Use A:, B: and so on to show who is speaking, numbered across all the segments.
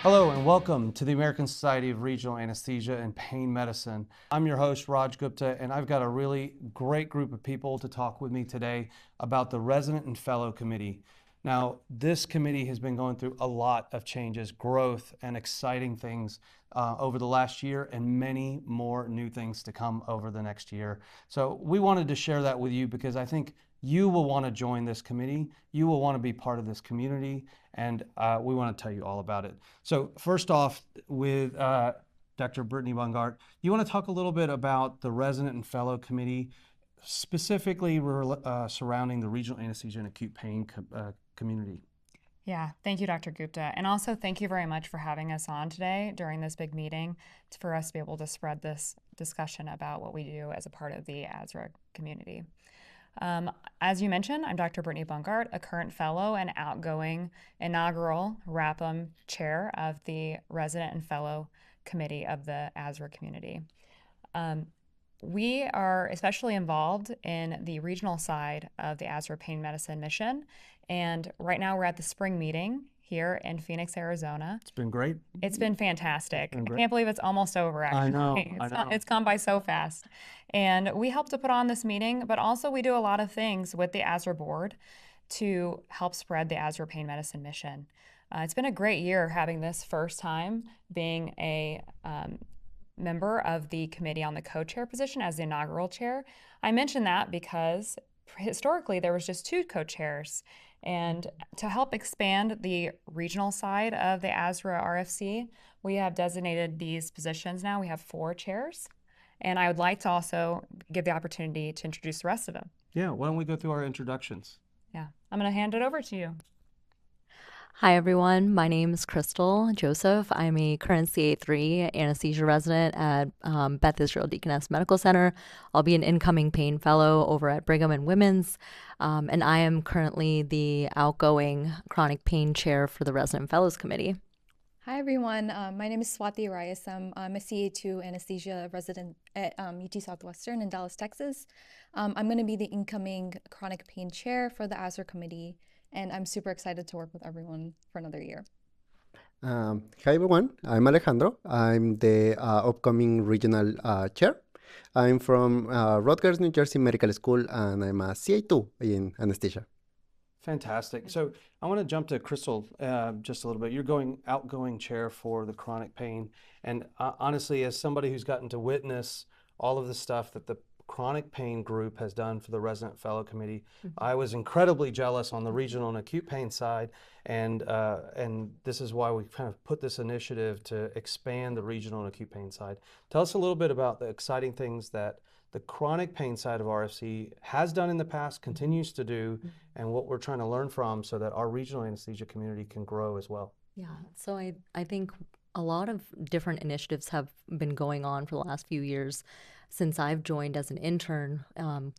A: Hello and welcome to the American Society of Regional Anesthesia and Pain Medicine. I'm your host, Raj Gupta, and I've got a really great group of people to talk with me today about the Resident and Fellow Committee. Now, this committee has been going through a lot of changes, growth, and exciting things over the last year, and many more new things to come over the next year. So we wanted to share that with you because I think you will want to join this committee. You will want to be part of this community, and we want to tell you all about it. So first off, with Dr. Brittani Bungart, you want to talk a little bit about the Resident and Fellow Committee, specifically surrounding the regional anesthesia and acute pain community.
B: Yeah, thank you, Dr. Gupta. And also thank you very much for having us on today during this big meeting for us to be able to spread this discussion about what we do as a part of the ASRA community. As you mentioned, I'm Dr. Brittani Bungart, a current fellow and outgoing inaugural Rayasam chair of the Resident and Fellow Committee of the ASRA community. We are especially involved in the regional side of the ASRA Pain Medicine mission. And right now we're at the spring meeting here in Phoenix, Arizona.
A: It's been great.
B: It's been fantastic. I can't believe it's almost over, actually.
A: I know.
B: It's gone by so fast. And we help to put on this meeting, but also we do a lot of things with the ASRA board to help spread the ASRA Pain Medicine mission. It's been a great year having this first time being a member of the committee on the co-chair position as the inaugural chair. I mention that because historically there was just two co-chairs. And to help expand the regional side of the ASRA RFC, we have designated these positions now. We have 4 chairs. And I would like to also give the opportunity to introduce the rest of them.
A: Yeah, why don't we go through our introductions?
B: Yeah, I'm going to hand it over to you.
C: Hi, everyone. My name is Crystal Joseph. I'm a current CA3 anesthesia resident at Beth Israel Deaconess Medical Center. I'll be an incoming pain fellow over at Brigham and Women's, and I am currently the outgoing chronic pain chair for the Resident Fellows Committee.
D: Hi, everyone. My name is Swathi Rayasam. I'm a CA2 anesthesia resident at UT Southwestern in Dallas, Texas. I'm going to be the incoming chronic pain chair for the ASRA committee, and I'm super excited to work with everyone for another year.
E: Hi everyone, I'm Alejandro. I'm the upcoming regional chair. I'm from Rutgers, New Jersey Medical School, and I'm a CA2 in anesthesia.
A: Fantastic. So I want to jump to Crystal just a little bit. You're outgoing chair for the chronic pain. And honestly, as somebody who's gotten to witness all of the stuff that the chronic pain group has done for the Resident Fellow Committee, I was incredibly jealous on the regional and acute pain side, and this is why we kind of put this initiative to expand the regional and acute pain side. Tell us a little bit about the exciting things that the chronic pain side of RFC has done in the past, continues to do, and what we're trying to learn from so that our regional anesthesia community can grow as well.
C: Yeah, so I think a lot of different initiatives have been going on for the last few years since I've joined as an intern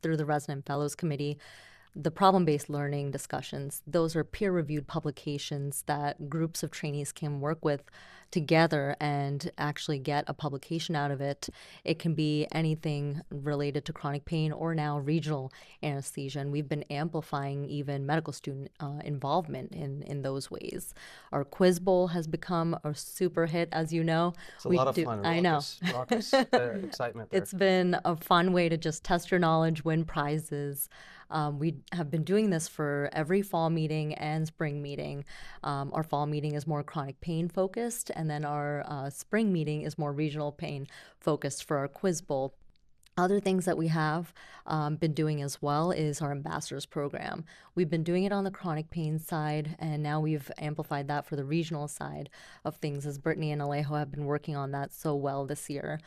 C: through the Resident Fellows Committee. The problem-based learning discussions, those are peer-reviewed publications that groups of trainees can work with together and actually get a publication out of it. It can be anything related to chronic pain or now regional anesthesia, and we've been amplifying even medical student involvement in those ways. Our quiz bowl has become a super hit, as you know.
A: It's a lot of fun.
C: I know.
A: Raucous excitement there.
C: It's been a fun way to just test your knowledge, win prizes. We have been doing this for every fall meeting and spring meeting. Our fall meeting is more chronic pain focused, and then our spring meeting is more regional pain focused for our quiz bowl. Other things that we have been doing as well is our ambassadors program. We've been doing it on the chronic pain side, and now we've amplified that for the regional side of things, as Brittani and Alejo have been working on that so well this year.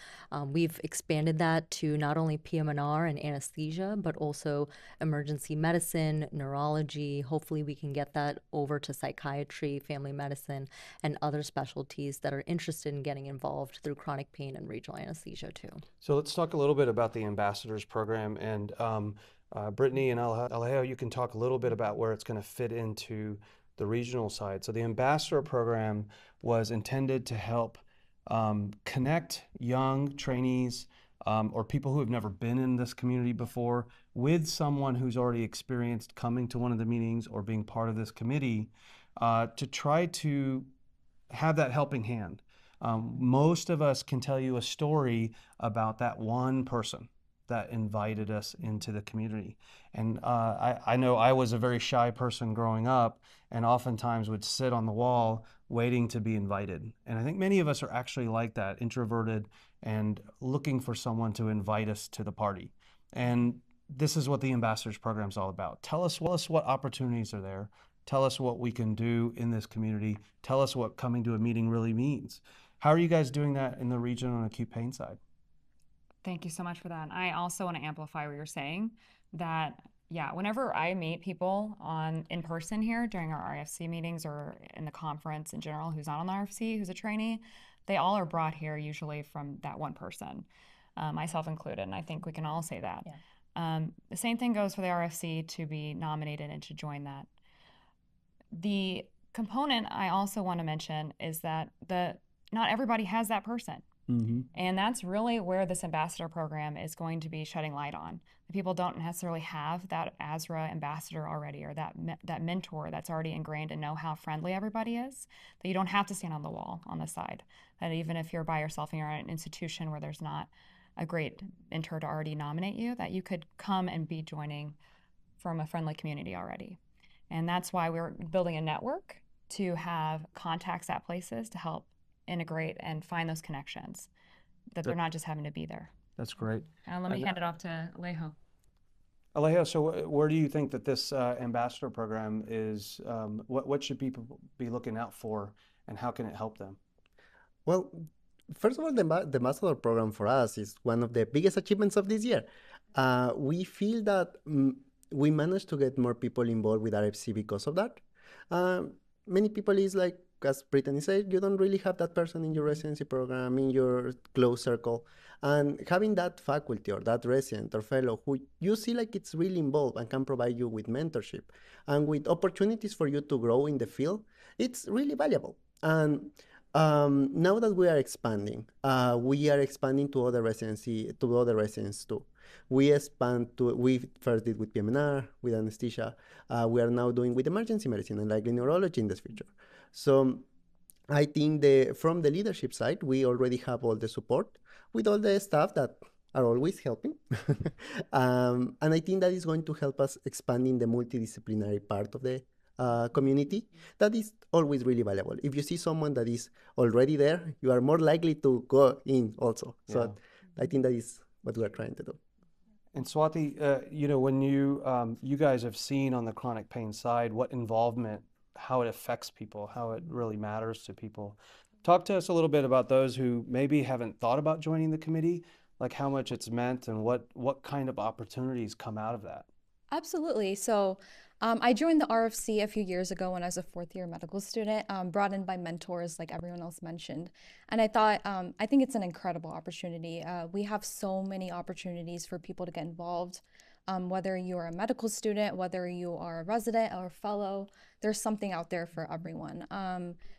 C: We've expanded that to not only PM&R and anesthesia, but also emergency medicine, neurology. Hopefully we can get that over to psychiatry, family medicine, and other specialties that are interested in getting involved through chronic pain and regional anesthesia too.
A: So let's talk a little bit about the ambassadors program, and Brittani and Alejo, you can talk a little bit about where it's going to fit into the regional side. So the ambassador program was intended to help connect young trainees or people who have never been in this community before with someone who's already experienced coming to one of the meetings or being part of this committee to try to have that helping hand. Most of us can tell you a story about that one person that invited us into the community. And I know I was a very shy person growing up and oftentimes would sit on the wall waiting to be invited. And I think many of us are actually like that, introverted and looking for someone to invite us to the party. And this is what the Ambassadors Program is all about. Tell us what opportunities are there. Tell us what we can do in this community. Tell us what coming to a meeting really means. How are you guys doing that in the regional and acute pain side?
B: Thank you so much for that. I also want to amplify what you're saying, that yeah, whenever I meet people in person here during our RFC meetings or in the conference in general who's not on the RFC, who's a trainee, they all are brought here usually from that one person, myself included, and I think we can all say that.
C: Yeah.
B: The same thing goes for the RFC to be nominated and to join that. The component I also want to mention is that not everybody has that person.
A: Mm-hmm.
B: And that's really where this ambassador program is going to be shedding light on. The people don't necessarily have that ASRA ambassador already, or that mentor that's already ingrained and know how friendly everybody is, that you don't have to stand on the wall on the side. That even if you're by yourself and you're at an institution where there's not a great mentor to already nominate you, that you could come and be joining from a friendly community already. And that's why we're building a network to have contacts at places to help integrate and find those connections, that they're not just having to be there.
A: That's great.
B: Let me hand it off to Alejo.
A: Alejo, so where do you think that this ambassador program is, what should people be looking out for, and how can it help them?
E: Well, first of all, the ambassador program for us is one of the biggest achievements of this year. We feel that we managed to get more people involved with RFC because of that. Many people is like, as Brittani said, you don't really have that person in your residency program, in your close circle. And having that faculty or that resident or fellow who you see like it's really involved and can provide you with mentorship and with opportunities for you to grow in the field, it's really valuable. And now that we are expanding to other residents too. We first did with PM&R, with anesthesia. We are now doing with emergency medicine and likely neurology in the future. So I think from the leadership side, we already have all the support with all the staff that are always helping. And I think that is going to help us expanding the multidisciplinary part of the community. That is always really valuable. If you see someone that is already there, you are more likely to go in also. So I think that is what we are trying to do.
A: And Swathi, when you guys have seen on the chronic pain side what involvement, how it affects people, how it really matters to people. Talk to us a little bit about those who maybe haven't thought about joining the committee, like how much it's meant and what kind of opportunities come out of that.
D: Absolutely. So I joined the RFC a few years ago when I was a fourth-year medical student, brought in by mentors like everyone else mentioned. And I thought, I think it's an incredible opportunity. We have so many opportunities for people to get involved. Whether you are a medical student, whether you are a resident or a fellow, there's something out there for everyone.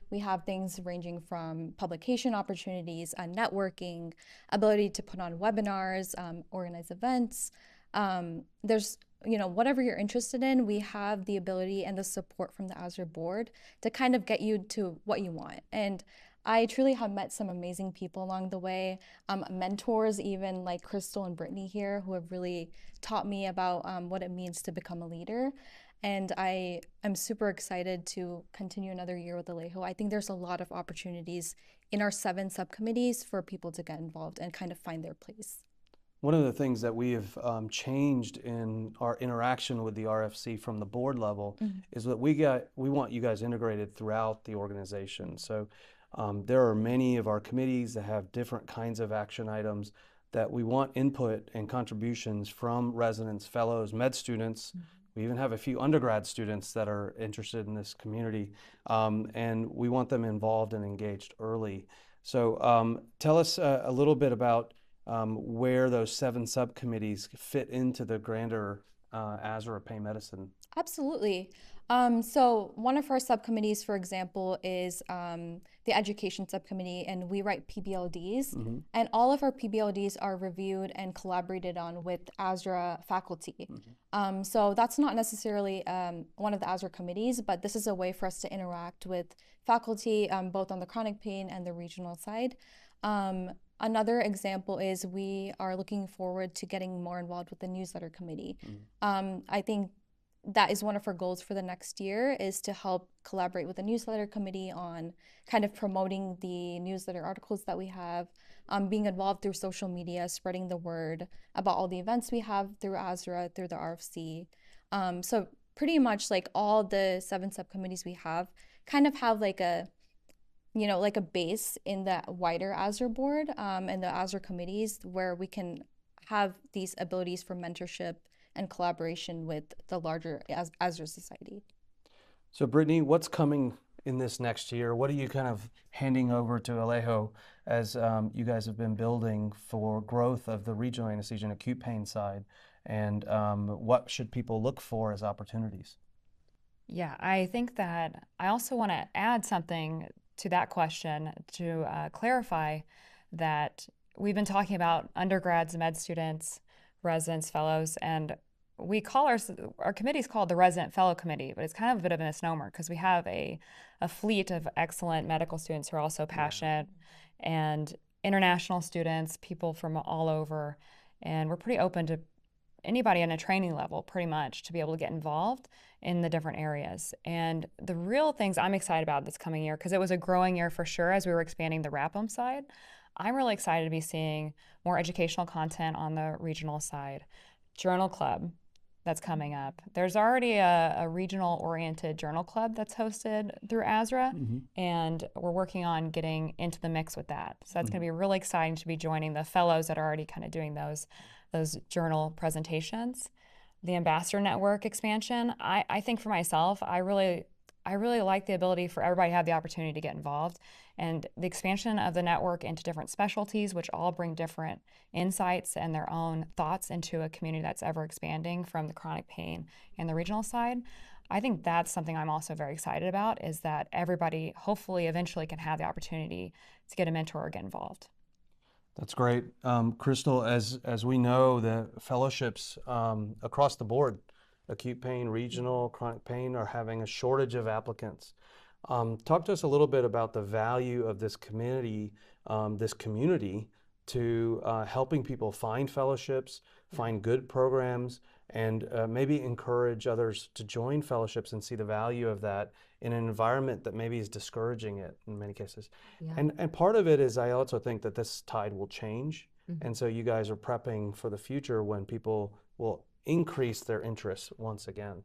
D: We have things ranging from publication opportunities, networking, ability to put on webinars, organize events. There's, whatever you're interested in, we have the ability and the support from the ASRA board to kind of get you to what you want. And I truly have met some amazing people along the way, mentors even like Crystal and Brittany here, who have really taught me about what it means to become a leader. And I am super excited to continue another year with Alejo. I think there's a lot of opportunities in our 7 subcommittees for people to get involved and kind of find their place.
A: One of the things that we have changed in our interaction with the RFC from the board level is that we want you guys integrated throughout the organization. So there are many of our committees that have different kinds of action items that we want input and contributions from residents, fellows, med students. We even have a few undergrad students that are interested in this community, and we want them involved and engaged early. So tell us a little bit about where those 7 subcommittees fit into the grander ASRA pain medicine?
D: Absolutely. So one of our subcommittees, for example, is the education subcommittee, and we write PBLDs, and all of our PBLDs are reviewed and collaborated on with ASRA faculty. So that's not necessarily one of the ASRA committees, but this is a way for us to interact with faculty, both on the chronic pain and the regional side. Another example is we are looking forward to getting more involved with the newsletter committee. I think that is one of our goals for the next year, is to help collaborate with the newsletter committee on kind of promoting the newsletter articles that we have, being involved through social media, spreading the word about all the events we have through ASRA, through the RFC. So pretty much like all the 7 subcommittees we have kind of have like a, you know, like a base in the wider ASRA board and the ASRA committees, where we can have these abilities for mentorship and collaboration with the larger ASRA society.
A: So Brittani, what's coming in this next year? What are you kind of handing over to Alejo as you guys have been building for growth of the regional anesthesia and acute pain side? And what should people look for as opportunities?
B: Yeah, I think that I also want to add something to that question to clarify that we've been talking about undergrads, med students, residents, fellows, and we call our committee is called the Resident Fellow Committee, but it's kind of a bit of a misnomer because we have a fleet of excellent medical students who are also passionate and international students, people from all over, and we're pretty open to anybody on a training level pretty much to be able to get involved in the different areas. And the real things I'm excited about this coming year, because it was a growing year for sure as we were expanding the RAPM side, I'm really excited to be seeing more educational content on the regional side. Journal club that's coming up. There's already a regional oriented journal club that's hosted through ASRA, and we're working on getting into the mix with that. So that's going to be really exciting to be joining the fellows that are already kind of doing those journal presentations. The ambassador network expansion, I think for myself, I really like the ability for everybody to have the opportunity to get involved, and the expansion of the network into different specialties, which all bring different insights and their own thoughts into a community that's ever expanding from the chronic pain and the regional side. I think that's something I'm also very excited about, is that everybody hopefully eventually can have the opportunity to get a mentor or get involved.
A: That's great. Crystal, as we know, the fellowships across the board, acute pain, regional, chronic pain, are having a shortage of applicants. Talk to us a little bit about the value of this community to helping people find fellowships, find good programs, and maybe encourage others to join fellowships and see the value of that in an environment that maybe is discouraging it in many cases. And part of it is, I also think that this tide will change. And so you guys are prepping for the future when people will increase their interest once again.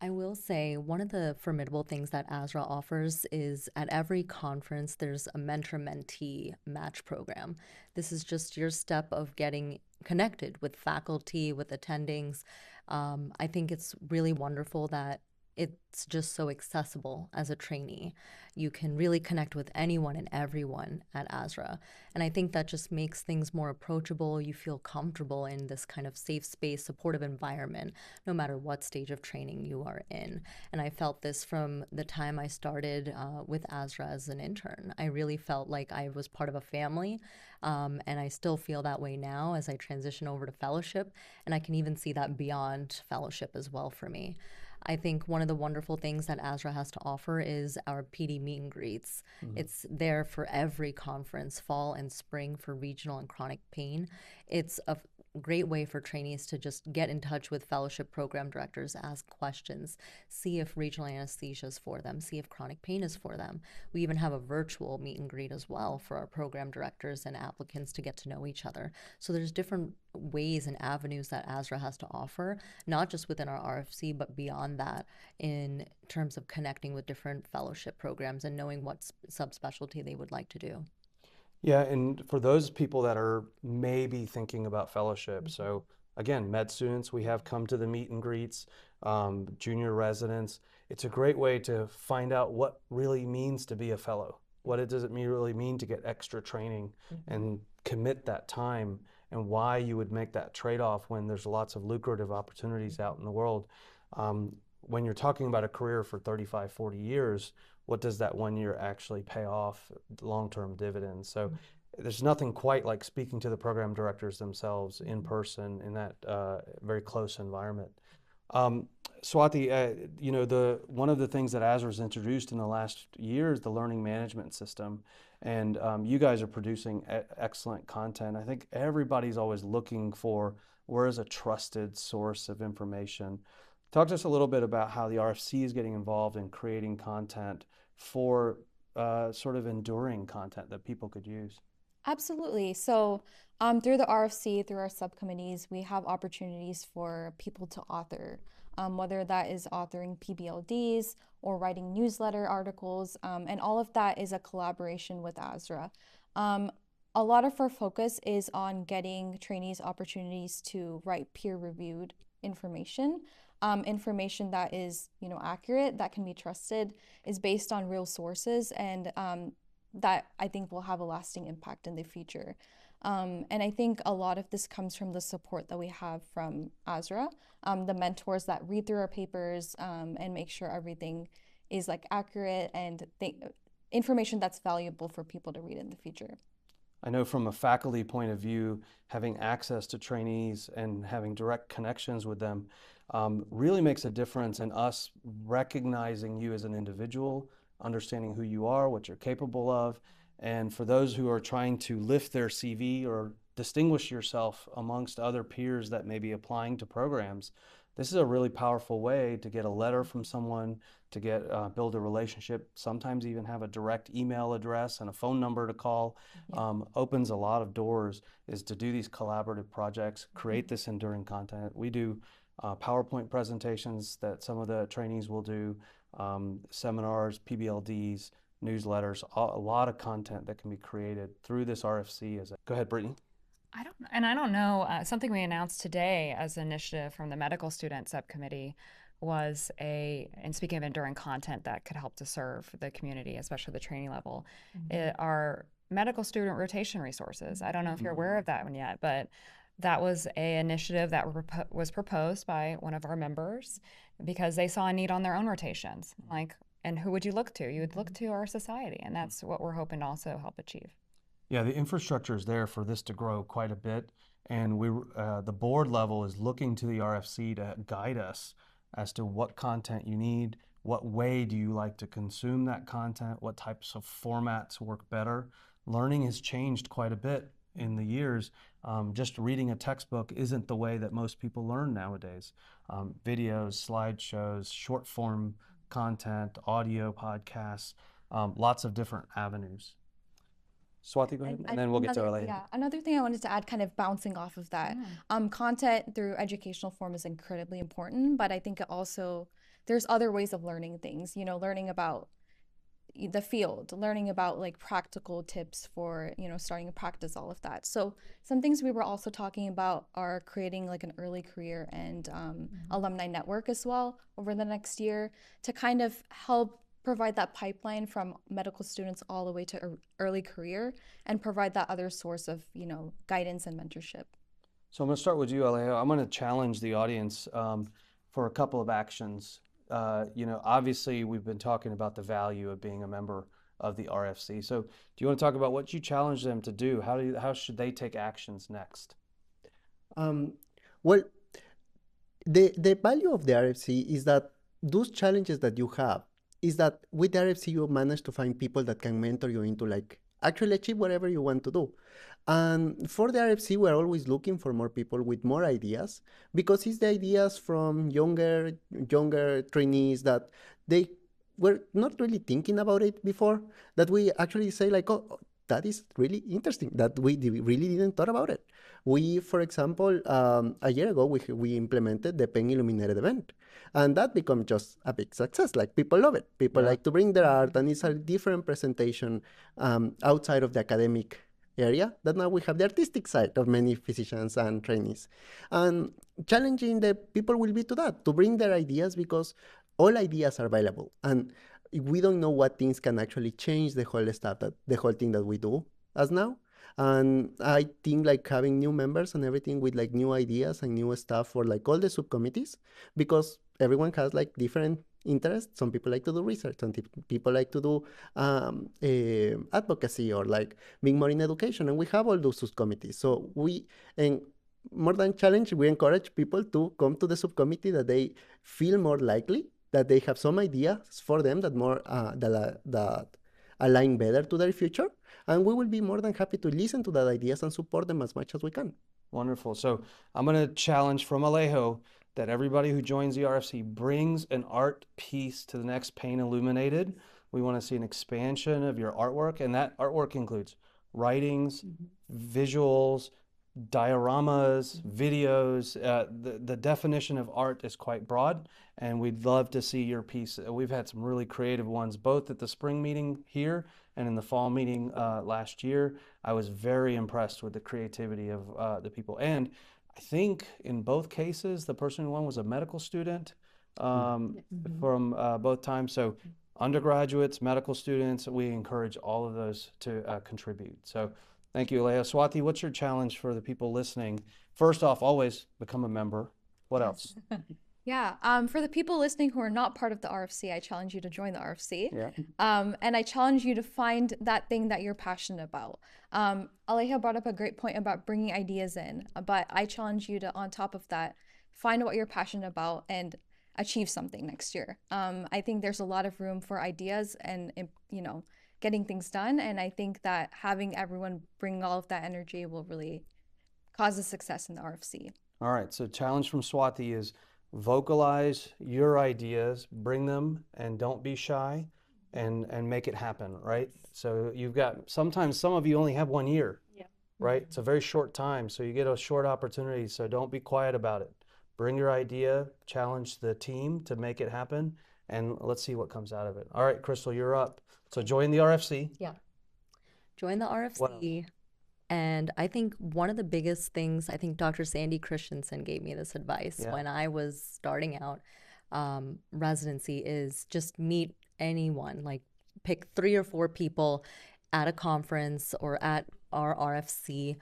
C: I will say one of the formidable things that ASRA offers is at every conference, there's a mentor-mentee match program. This is just your step of getting connected with faculty, with attendings. I think it's really wonderful that it's just so accessible as a trainee. You can really connect with anyone and everyone at ASRA. And I think that just makes things more approachable. You feel comfortable in this kind of safe space, supportive environment, no matter what stage of training you are in. And I felt this from the time I started with ASRA as an intern. I really felt like I was part of a family. And I still feel that way now as I transition over to fellowship. And I can even see that beyond fellowship as well for me. I think one of the wonderful things that ASRA has to offer is our PD meet and greets. It's there for every conference, fall and spring, for regional and chronic pain. It's a great way for trainees to just get in touch with fellowship program directors, ask questions, see if regional anesthesia is for them, see if chronic pain is for them. We even have a virtual meet and greet as well for our program directors and applicants to get to know each other. So there's different ways and avenues that ASRA has to offer, not just within our RFC, but beyond that, in terms of connecting with different fellowship programs and knowing what subspecialty they would like to do.
A: Yeah, and for those people that are maybe thinking about fellowship, so again, med students, we have come to the meet and greets, junior residents. It's a great way to find out what really means to be a fellow. What does it really mean to get extra training and commit that time and why you would make that trade-off when there's lots of lucrative opportunities out in the world. When you're talking about a career for 35, 40 years, what does that 1 year actually pay off long-term dividends? So there's nothing quite like speaking to the program directors themselves in person in that very close environment. Swathi, you know, one of the things that ASRA has introduced in the last year is the learning management system. And you guys are producing excellent content. I think everybody's always looking for where is a trusted source of information. Talk to us a little bit about how the RFC is getting involved in creating content for sort of enduring content that people could use.
D: Absolutely. So through the RFC, through our subcommittees, we have opportunities for people to author, whether that is authoring PBLDs or writing newsletter articles, and all of that is a collaboration with ASRA. A lot of our focus is on getting trainees opportunities to write peer-reviewed information. Information that is, you know, accurate, that can be trusted, is based on real sources, and that I think will have a lasting impact in the future. And I think a lot of this comes from the support that we have from ASRA, the mentors that read through our papers and make sure everything is like accurate and information that's valuable for people to read in the future.
A: I know from a faculty point of view, having access to trainees and having direct connections with them really makes a difference in us recognizing you as an individual, understanding who you are, what you're capable of. And for those who are trying to lift their CV or distinguish yourself amongst other peers that may be applying to programs, this is a really powerful way to get a letter from someone, to get build a relationship, sometimes even have a direct email address and a phone number to call. Opens a lot of doors, is to do these collaborative projects, create this enduring content. We do PowerPoint presentations that some of the trainees will do, seminars, PBLDs, newsletters, a lot of content that can be created through this RFC. Go ahead, Brittany.
B: I don't know, something we announced today as an initiative from the medical student subcommittee was and speaking of enduring content that could help to serve the community, especially the training level, are medical student rotation resources. I don't know if you're aware of that one yet, but that was an initiative that was proposed by one of our members because they saw a need on their own rotations. And who would you look to? You would look to our society, and that's what we're hoping to also help achieve.
A: Yeah, the infrastructure is there for this to grow quite a bit, and the board level is looking to the RFC to guide us as to what content you need, what way do you like to consume that content, what types of formats work better. Learning has changed quite a bit in the years. Just reading a textbook isn't the way that most people learn nowadays. Videos, slideshows, short form content, audio podcasts, lots of different avenues. Swathi, go ahead, and then we'll get to Alejandro.
D: Yeah, another thing I wanted to add, kind of bouncing off of that, content through educational form is incredibly important, but I think it also, there's other ways of learning things, you know, learning about the field, learning about like practical tips for, you know, starting to practice all of that. So some things we were also talking about are creating like an early career and alumni network as well over the next year to kind of help provide that pipeline from medical students all the way to early career and provide that other source of, you know, guidance and mentorship.
A: So I'm going to start with you, Alejandro. I'm going to challenge the audience for a couple of actions. You know, obviously we've been talking about the value of being a member of the RFC. So do you want to talk about what you challenge them to do? How should they take actions next?
E: Well, the value of the RFC is that those challenges that you have is that with the RFC you manage to find people that can mentor you into like actually achieve whatever you want to do. And for the RFC, we're always looking for more people with more ideas because it's the ideas from younger trainees that they were not really thinking about it before, that we actually say like, oh, that is really interesting, that we really didn't thought about it. We, for example, a year ago, we implemented the Pen Illuminated event. And that became just a big success. Like people love it. People like to bring their art, and it's a different presentation outside of the academic area. That now we have the artistic side of many physicians and trainees. And challenging the people will be to that, to bring their ideas, because all ideas are valuable. And we don't know what things can actually change the whole stuff, the whole thing that we do as now. And I think like having new members and everything with like new ideas and new stuff for like all the subcommittees, because everyone has like different interests. Some people like to do research, some people like to do advocacy or like being more in education, and we have all those subcommittees. So and more than challenge, we encourage people to come to the subcommittee that they feel more likely, that they have some ideas for them that more that align better to their future, and we will be more than happy to listen to that ideas and support them as much as we can.
A: Wonderful. So I'm going to challenge from Alejo that everybody who joins the RFC brings an art piece to the next Pain Illuminated. We want to see an expansion of your artwork, and that artwork includes writings, visuals, dioramas, videos. The definition of art is quite broad, and we'd love to see your piece. We've had some really creative ones, both at the spring meeting here and in the fall meeting last year. I was very impressed with the creativity of the people. And I think in both cases, the person who won was a medical student from both times. So undergraduates, medical students, we encourage all of those to contribute. So thank you, Leah. Swathi, what's your challenge for the people listening? First off, always become a member. What else?
D: Yeah, for the people listening who are not part of the RFC, I challenge you to join the RFC.
A: Yeah.
D: And I challenge you to find that thing that you're passionate about. Aleja brought up a great point about bringing ideas in, but I challenge you to, on top of that, find what you're passionate about and achieve something next year. I think there's a lot of room for ideas and, getting things done. And I think that having everyone bring all of that energy will really cause a success in the RFC.
A: All right. So challenge from Swathi is vocalize your ideas, bring them, and don't be shy, and make it happen, right? So you've got, sometimes some of you only have 1 year, right? It's a very short time, so you get a short opportunity, so don't be quiet about it. Bring your idea, challenge the team to make it happen, and let's see what comes out of it. All right, Crystal, you're up. So join the RFC.
C: Yeah. Join the RFC. And I think one of the biggest things, I think Dr. Sandy Christensen gave me this advice when I was starting out residency, is just meet anyone, like pick 3 or 4 people at a conference or at our RFC.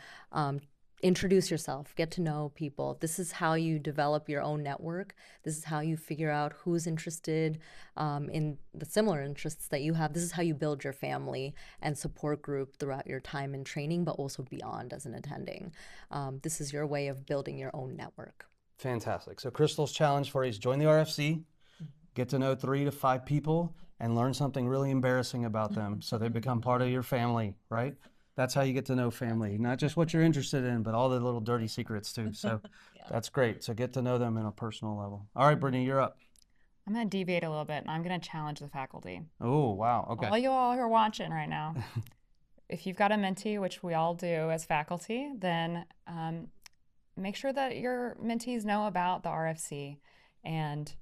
C: Introduce yourself, get to know people. This is how you develop your own network. This is how you figure out who's interested in the similar interests that you have. This is how you build your family and support group throughout your time in training, but also beyond as an attending. This is your way of building your own network.
A: Fantastic. So Crystal's challenge for you is join the RFC, get to know 3 to 5 people, and learn something really embarrassing about them so they become part of your family, right? That's how you get to know family, not just what you're interested in, but all the little dirty secrets too. So that's great. So get to know them in a personal level. All right, Brittany, you're up.
B: I'm going to deviate a little bit, and I'm going to challenge the faculty.
A: Oh, wow. Okay.
B: All you all who are watching right now, if you've got a mentee, which we all do as faculty, then make sure that your mentees know about the RFC and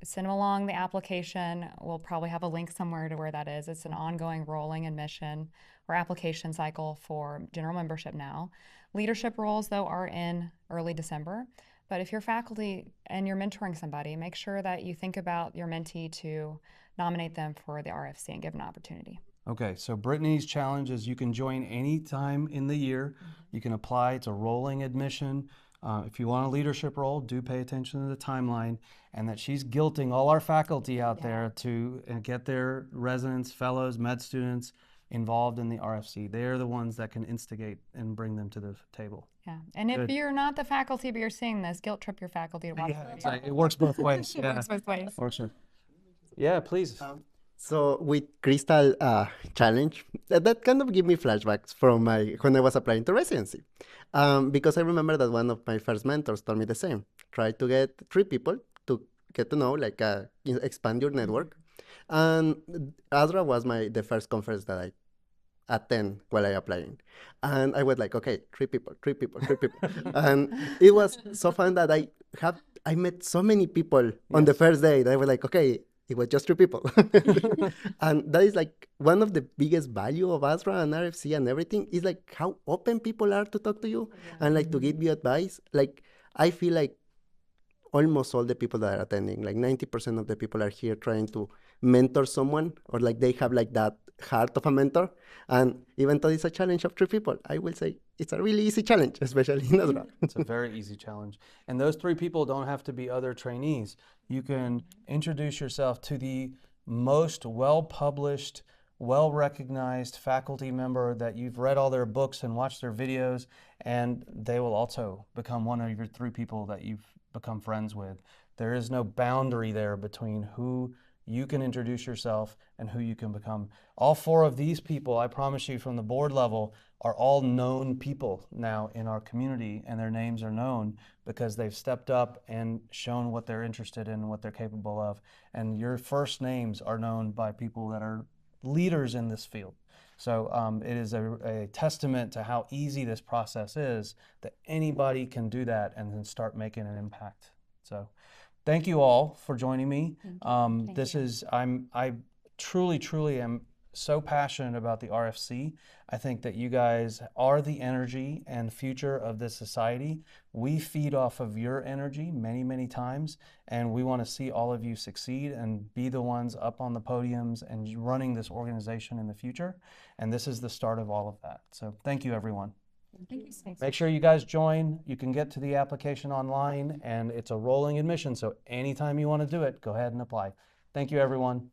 B: send them along the application. We'll probably have a link somewhere to where that is. It's an ongoing rolling admission or application cycle for general membership now. Leadership roles, though, are in early December. But if you're faculty and you're mentoring somebody, make sure that you think about your mentee to nominate them for the RFC and give an opportunity.
A: Okay, so Brittany's challenge is you can join any time in the year. You can apply. It's a rolling admission. If you want a leadership role, do pay attention to the timeline, and that she's guilting all our faculty out there to get their residents, fellows, med students involved in the RFC. They're the ones that can instigate and bring them to the table.
B: Yeah, and if you're not the faculty but you're seeing this, guilt trip your faculty to watch
A: It works both ways.
B: It works both ways.
A: Yeah, please.
E: So with Crystal challenge, that kind of gave me flashbacks from when I was applying to residency. Because I remember that one of my first mentors told me the same. Try to get 3 people to get to know, like expand your network. And ASRA was the first conference that I attend while I applying. And I was like, okay, 3 people. And it was so fun that I met so many people on the first day that I was like, okay, it was just 3 people. And that is like one of the biggest value of ASRA and RFC and everything is like how open people are to talk to you and like to give you advice. Like I feel like almost all the people that are attending, like 90% of the people are here trying to mentor someone, or like they have like that heart of a mentor. And even though it's a challenge of 3 people, I will say it's a really easy challenge, especially in ASRA.
A: It's a very easy challenge. And those 3 people don't have to be other trainees. You can introduce yourself to the most well-published, well-recognized faculty member that you've read all their books and watched their videos, and they will also become one of your 3 people that you've become friends with. There is no boundary there between who you can introduce yourself and who you can become. All 4 of these people, I promise you, from the board level, are all known people now in our community, and their names are known because they've stepped up and shown what they're interested in and what they're capable of. And your first names are known by people that are leaders in this field. So it is a testament to how easy this process is, that anybody can do that and then start making an impact. So thank you all for joining me. I truly am so passionate about the RFC. I think that you guys are the energy and future of this society. We feed off of your energy many, many times, and we want to see all of you succeed and be the ones up on the podiums and running this organization in the future. And this is the start of all of that. So thank you, everyone.
B: Thank you.
A: Make sure you guys join. You can get to the application online, and it's a rolling admission. So anytime you want to do it, go ahead and apply. Thank you, everyone.